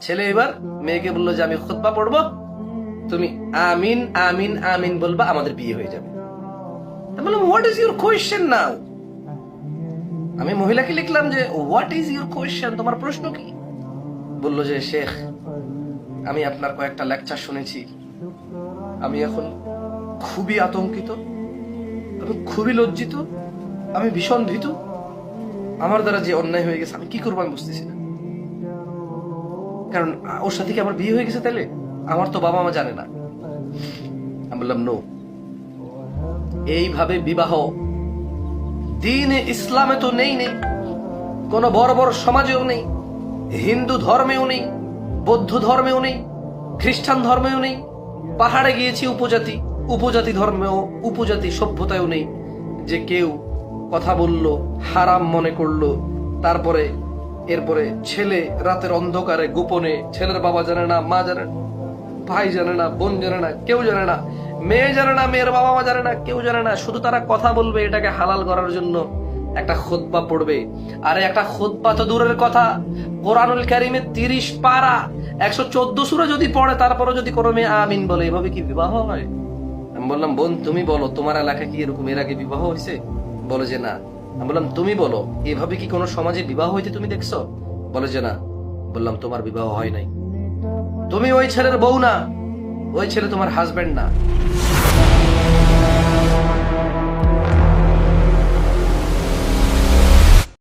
ছেলে এবার মেয়েকে বললো যে আমি খুতবা পড়বো, তুমি আমিন আমিন আমিন বলবা, আমাদের বিয়ে হয়ে যাবে। বললাম হোয়াট ইজ ইউর কোয়েশ্চেন নাও। আমি মহিলাকে লিখলাম যে হোয়াট ইজ ইউর কোয়েশ্চেন, তোমার প্রশ্ন কি? বলল যে শেখ, আমি আপনার কয়েকটা লেকচার শুনেছি, আমি এখন খুবই আতঙ্কিত, আমি খুবই লজ্জিত, আমি ভীষণ ভীতু, আমার দ্বারা যে অন্যায় হয়ে গেছে আমি কি করবো আমি বুঝতেছি না। কারণ ওর সাথে কি আমার বিয়ে হয়ে গেছে, তাইলে আমার তো বাবা মা জানে না। আমি বললাম নো, এইভাবে বিবাহ দ্বীনে ইসলামে তো নেই, কোন বড় বড় সমাজেও নেই, হিন্দু ধর্মেও নেই, বৌদ্ধ ধর্মেও নেই, খ্রিস্টান ধর্মেও নেই, পাহাড়ে গিয়েছি উপজাতি ধর্মেও, উপজাতি সভ্যতায়ও নেই যে কেউ কথা বলল হারাম মনে করলো, তারপরে এরপরে ছেলে রাতের অন্ধকারে গোপনে, ছেলের বাবা জানে না, মা জানে না, ভাই জানে না, বোন জানে না, কেউ জানে না, মেয়ে জানে না, মেয়ের বাবা মা জানে না, কেউ জানে না, শুধু তারা কথা বলবে এটাকে হালাল করার জন্য একটা খুতবা পড়বে। আরে একটা খুতবা তো দূরের কথা, কোরআনুল কারীমে 30 পারা 114 সূরা যদি পড়ে তারপরে যদি কোনো মেয়ে আমিন বলে, এভাবে কি বিবাহ হয়? আমি বললাম বোন তুমি বলো, তোমার এলাকায় কি এরকম এর আগে বিবাহ হয়েছে? বলে যে না। আমি বললাম তুমি বলো, এভাবে কি কোনো সমাজে বিবাহ হইতে তুমি দেখছো? বলে যে না। বললাম তোমার বিবাহ হয় নাই, তুমি ওই ছেলের বউ না, ওই ছেলে তোমার হাজবেন্ড না।